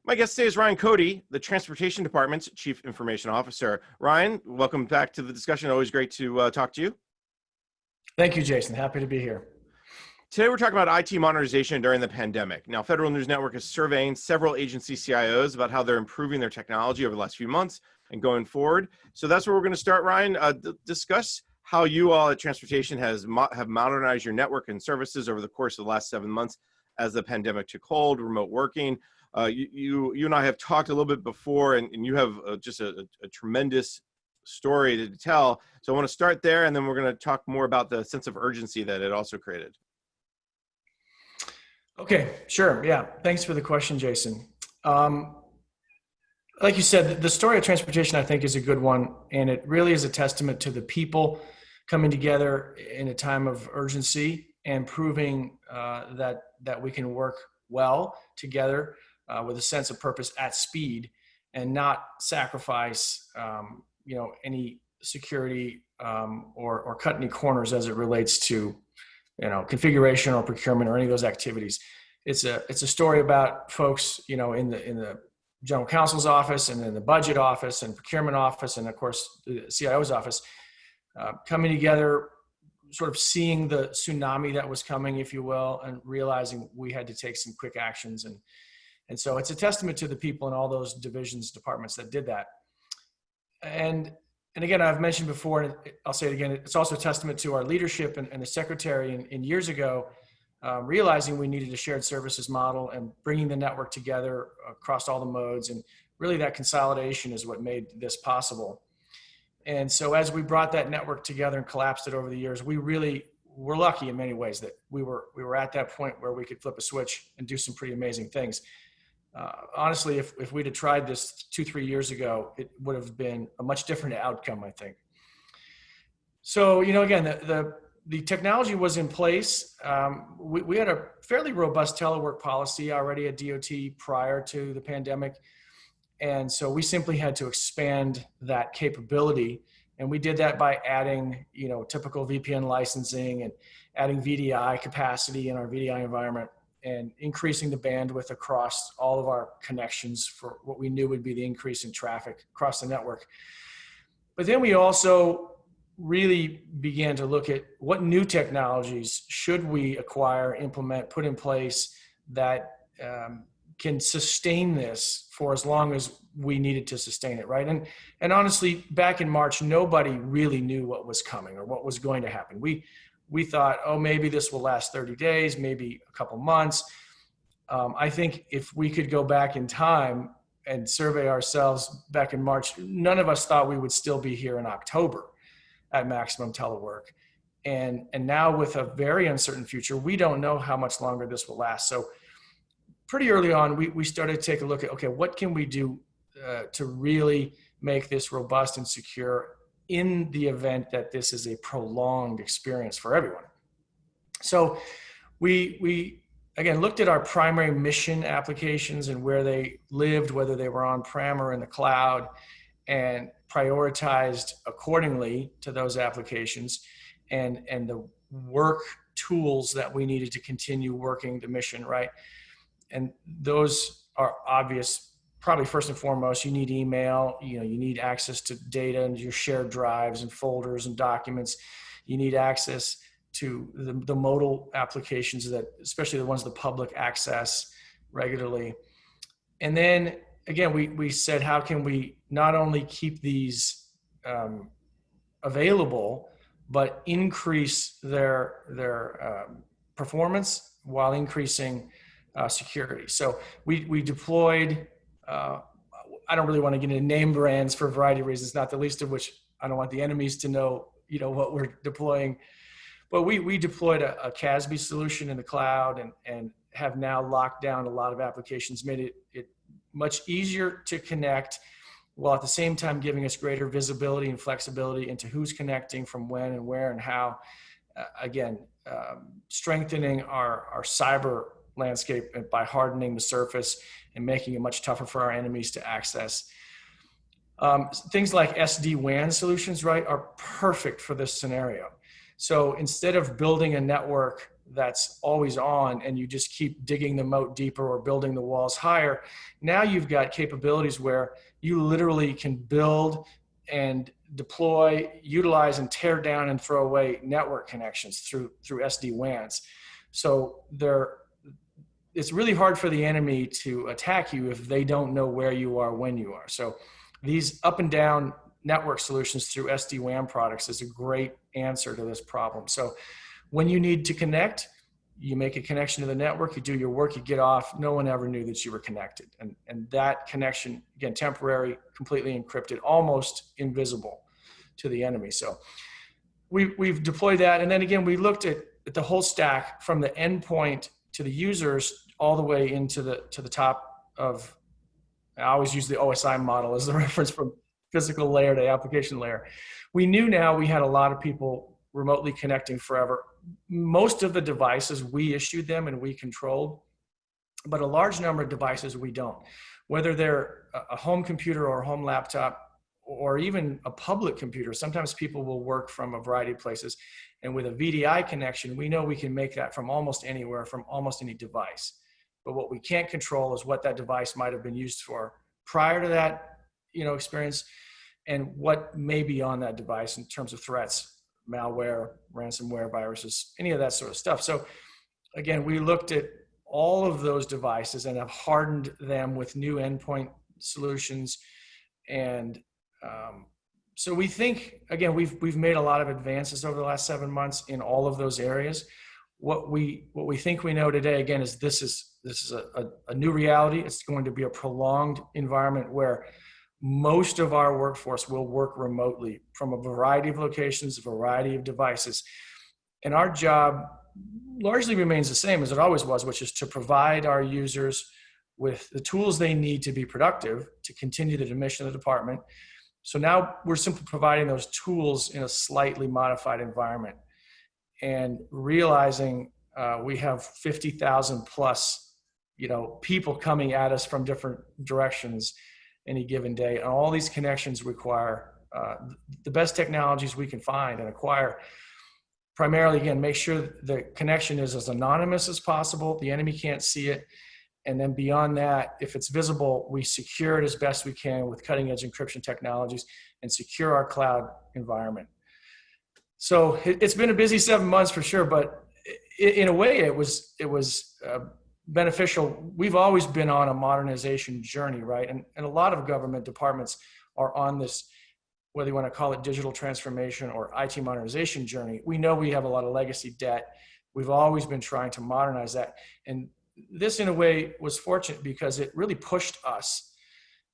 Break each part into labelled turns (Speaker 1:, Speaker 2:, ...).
Speaker 1: My guest today is Ryan Cody, the Transportation Department's Chief Information Officer. Ryan, welcome back to the discussion. Always great to talk to you.
Speaker 2: Thank you, Jason. Happy to be here.
Speaker 1: Today, we're talking about IT modernization during the pandemic. Now, Federal News Network is surveying several agency CIOs about how they're improving their technology over the last few months and going forward. So that's where we're going to start, Ryan. Discuss how you all at Transportation have modernized your network and services over the course of the last 7 months as the pandemic took hold, remote working. You and I have talked a little bit before, and you have just a tremendous story to tell. So I want to start there, and then we're going to talk more about the sense of urgency that it also created.
Speaker 2: Okay, sure. Yeah. Thanks for the question, Jason. Like you said, the story of transportation, I think, is a good one. And it really is a testament to the people coming together in a time of urgency and proving that we can work well together with a sense of purpose at speed and not sacrifice, any security or cut any corners as it relates to configuration or procurement or any of those activities. It's a story about folks, in the general counsel's office and in the budget office and procurement office and of course the CIO's office coming together, sort of seeing the tsunami that was coming, if you will, and realizing we had to take some quick actions. And so it's a testament to the people in all those divisions, departments that did that. And again, I've mentioned before, and I'll say it again, it's also a testament to our leadership and the secretary in years ago, realizing we needed a shared services model and bringing the network together across all the modes. And really that consolidation is what made this possible. And so as we brought that network together and collapsed it over the years, we really were lucky in many ways that we were at that point where we could flip a switch and do some pretty amazing things. Honestly, if we'd have tried this 2-3 years ago, it would have been a much different outcome, I think. So, again, the technology was in place. We had a fairly robust telework policy already at DOT prior to the pandemic. And so we simply had to expand that capability. And we did that by adding, typical VPN licensing and adding VDI capacity in our VDI environment, and increasing the bandwidth across all of our connections for what we knew would be the increase in traffic across the network. But then we also really began to look at what new technologies should we acquire, implement, put in place that can sustain this for as long as we needed to sustain it, right? And honestly, back in March, nobody really knew what was coming or what was going to happen. We thought, maybe this will last 30 days, maybe a couple months. I think if we could go back in time and survey ourselves back in March, none of us thought we would still be here in October at maximum telework. And now with a very uncertain future, we don't know how much longer this will last. So pretty early on, we started to take a look at, okay, what can we do to really make this robust and secure in the event that this is a prolonged experience for everyone. So we again looked at our primary mission applications and where they lived, whether they were on-prem or in the cloud, and prioritized accordingly to those applications and the work tools that we needed to continue working the mission, right? And those are obvious. Probably first and foremost, you need email, you need access to data and your shared drives and folders and documents. You need access to the modal applications that, especially the ones the public access regularly. And then again, we said, how can we not only keep these available, but increase their performance while increasing security. So we deployed, I don't really want to get into name brands for a variety of reasons, not the least of which I don't want the enemies to know, what we're deploying. But we deployed a CASB solution in the cloud and have now locked down a lot of applications, made it much easier to connect, while at the same time giving us greater visibility and flexibility into who's connecting from when and where and how. Strengthening our cyber landscape by hardening the surface and making it much tougher for our enemies to access. Things like SD-WAN solutions, right, are perfect for this scenario. So instead of building a network that's always on, and you just keep digging the moat deeper or building the walls higher. Now you've got capabilities where you literally can build and deploy, utilize, and tear down and throw away network connections through SD-WANs. So it's really hard for the enemy to attack you if they don't know where you are when you are. So these up and down network solutions through SD-WAN products is a great answer to this problem. So when you need to connect, you make a connection to the network, you do your work, you get off. No one ever knew that you were connected. And that connection, again, temporary, completely encrypted, almost invisible to the enemy. So we've deployed that. And then again, we looked at the whole stack from the endpoint to the users all the way into the top of, I always use the OSI model as the reference from physical layer to application layer. We knew now we had a lot of people remotely connecting forever. Most of the devices we issued them and we controlled, but a large number of devices we don't. Whether they're a home computer or a home laptop or even a public computer, sometimes people will work from a variety of places. And with a VDI connection, we know we can make that from almost anywhere, from almost any device. But what we can't control is what that device might have been used for prior to that, experience, and what may be on that device in terms of threats, malware, ransomware, viruses, any of that sort of stuff. So again, we looked at all of those devices and have hardened them with new endpoint solutions. And so we think, again, we've made a lot of advances over the last 7 months in all of those areas. What we think we know today, again, is this is a new reality. It's going to be a prolonged environment where most of our workforce will work remotely from a variety of locations, a variety of devices. And our job largely remains the same as it always was, which is to provide our users with the tools they need to be productive, to continue the mission of the department. So now we're simply providing those tools in a slightly modified environment, and realizing we have 50,000 plus, people coming at us from different directions any given day. And all these connections require the best technologies we can find and acquire. Primarily, again, make sure the connection is as anonymous as possible. The enemy can't see it. And then beyond that, if it's visible, we secure it as best we can with cutting edge encryption technologies and secure our cloud environment. So it's been a busy 7 months for sure, but in a way it was beneficial. We've always been on a modernization journey, right? And a lot of government departments are on this, whether you want to call it digital transformation or IT modernization journey. We know we have a lot of legacy debt. We've always been trying to modernize that. And this, in a way, was fortunate because it really pushed us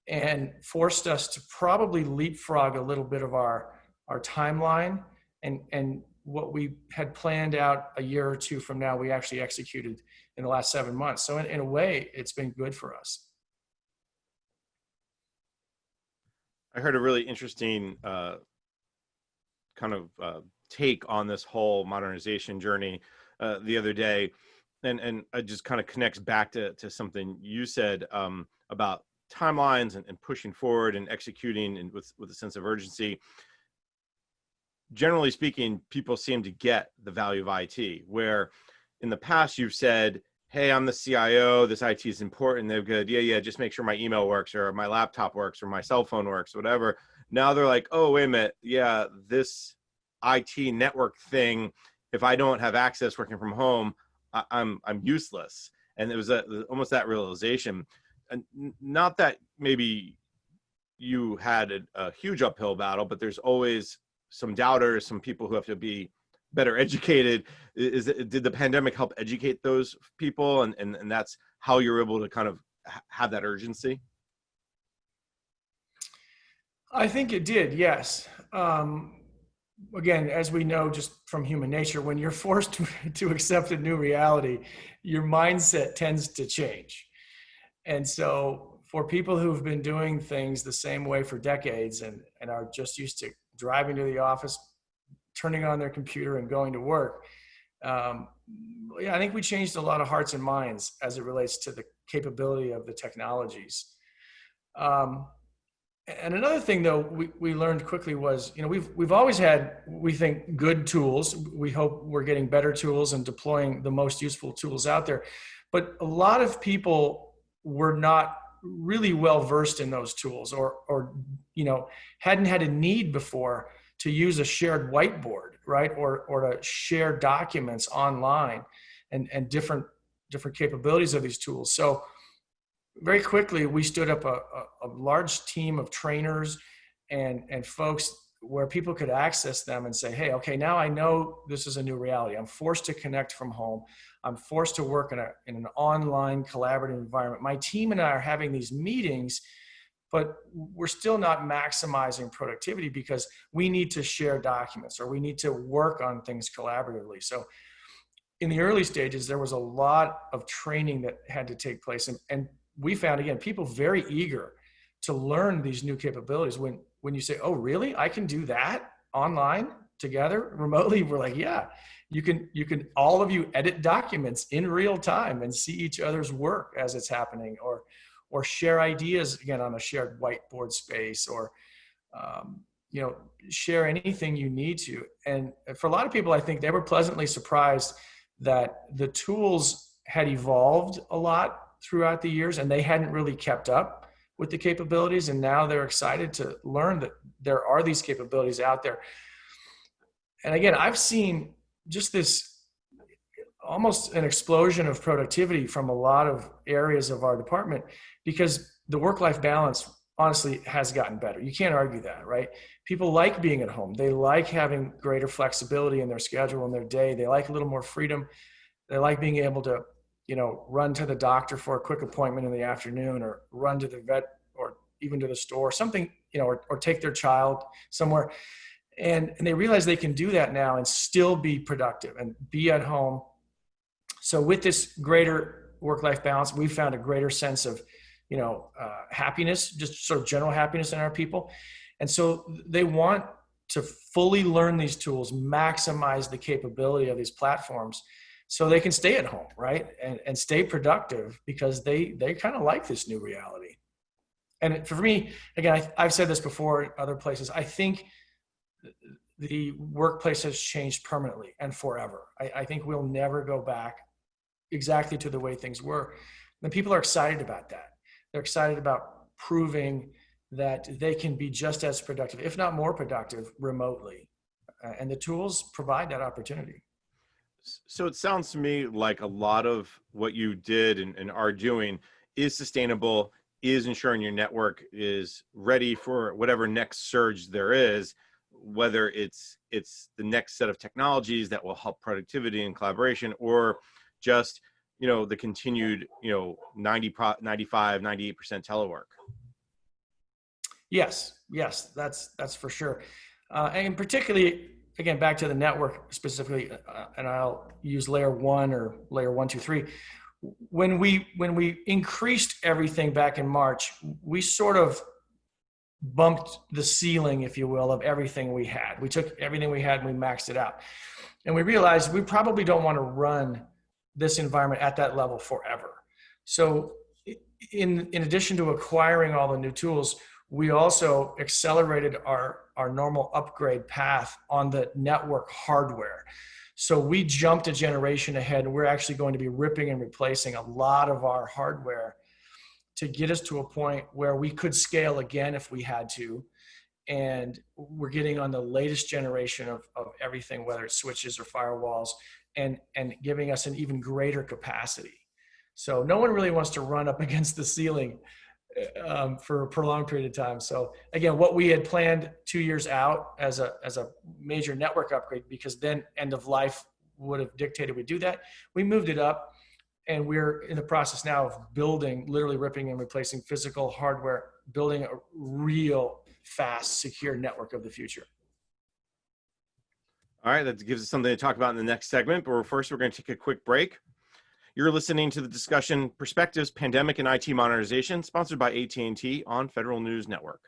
Speaker 2: and forced us to probably leapfrog a little bit of our timeline, and what we had planned out a year or two from now, we actually executed in the last 7 months. So in a way, it's been good for us.
Speaker 1: I heard a really interesting take on this whole modernization journey the other day. And it just kind of connects back to something you said about timelines and pushing forward and executing and with a sense of urgency. Generally speaking, people seem to get the value of IT, where in the past you've said, hey, I'm the CIO, this IT is important. They're good. Yeah, just make sure my email works or my laptop works or my cell phone works, whatever. Now they're like, oh, wait a minute. Yeah, this IT network thing, if I don't have access working from home, I'm useless. And it was almost that realization. And not that maybe you had a huge uphill battle, but there's always some doubters, some people who have to be better educated. Did the pandemic help educate those people? And that's how you're able to kind of have that urgency?
Speaker 2: I think it did, yes. Again, as we know, just from human nature, when you're forced to accept a new reality, your mindset tends to change. And so for people who've been doing things the same way for decades and are just used to driving to the office, turning on their computer and going to work, I think we changed a lot of hearts and minds as it relates to the capability of the technologies. And another thing, though, we learned quickly was, we've always had, we think, good tools. We hope we're getting better tools and deploying the most useful tools out there. But a lot of people were not really well versed in those tools, or hadn't had a need before to use a shared whiteboard, right, or to share documents online, and different capabilities of these tools. So very quickly we stood up a large team of trainers and folks where people could access them and say, hey, okay, now I know this is a new reality. I'm forced to connect from home. I'm forced to work in an online collaborative environment. My team and I are having these meetings, but we're still not maximizing productivity because we need to share documents or we need to work on things collaboratively. So in the early stages, there was a lot of training that had to take place. And we found, again, people very eager to learn these new capabilities. When you say, oh, really? I can do that online together remotely? We're like, yeah, you can all of you edit documents in real time and see each other's work as it's happening, or share ideas, again, on a shared whiteboard space, or share anything you need to. And for a lot of people, I think they were pleasantly surprised that the tools had evolved a lot throughout the years and they hadn't really kept up with the capabilities. And now they're excited to learn that there are these capabilities out there. And again, I've seen just this almost an explosion of productivity from a lot of areas of our department, because the work-life balance honestly has gotten better. You can't argue that, right? People like being at home. They like having greater flexibility in their schedule and their day. They like a little more freedom. They like being able to, run to the doctor for a quick appointment in the afternoon, or run to the vet, or even to the store, something, or take their child somewhere. And they realize they can do that now and still be productive and be at home. So with this greater work-life balance, we've found a greater sense of, happiness, just sort of general happiness in our people. And so they want to fully learn these tools, maximize the capability of these platforms so they can stay at home, right? And stay productive because they kind of like this new reality. And for me, again, I've said this before in other places, I think the workplace has changed permanently and forever. I think we'll never go back exactly to the way things were. And people are excited about that. They're excited about proving that they can be just as productive, if not more productive, remotely. And the tools provide that opportunity.
Speaker 1: So it sounds to me like a lot of what you did and are doing is sustainable, is ensuring your network is ready for whatever next surge there is, whether it's the next set of technologies that will help productivity and collaboration, or just the continued 95, 98% telework.
Speaker 2: Yes, that's for sure. And particularly, again, back to the network specifically, and I'll use layer 1 or layer 1, 2, 3. When we increased everything back in March, we sort of bumped the ceiling, if you will, of everything we had. We took everything we had and we maxed it out. And we realized we probably don't want to run this environment at that level forever. So in addition to acquiring all the new tools, we also accelerated our normal upgrade path on the network hardware. So we jumped a generation ahead, and we're actually going to be ripping and replacing a lot of our hardware to get us to a point where we could scale again if we had to. And we're getting on the latest generation of everything, whether it's switches or firewalls, and giving us an even greater capacity. So no one really wants to run up against the ceiling for a prolonged period of time. So again, what we had planned 2 years out as a major network upgrade, because then end of life would have dictated we do that, we moved it up, and we're in the process now of building, literally ripping and replacing physical hardware, building a real fast, secure network of the future.
Speaker 1: All right, that gives us something to talk about in the next segment, but first we're going to take a quick break. You're listening to the discussion Perspectives, Pandemic and IT Modernization, sponsored by AT&T on Federal News Network.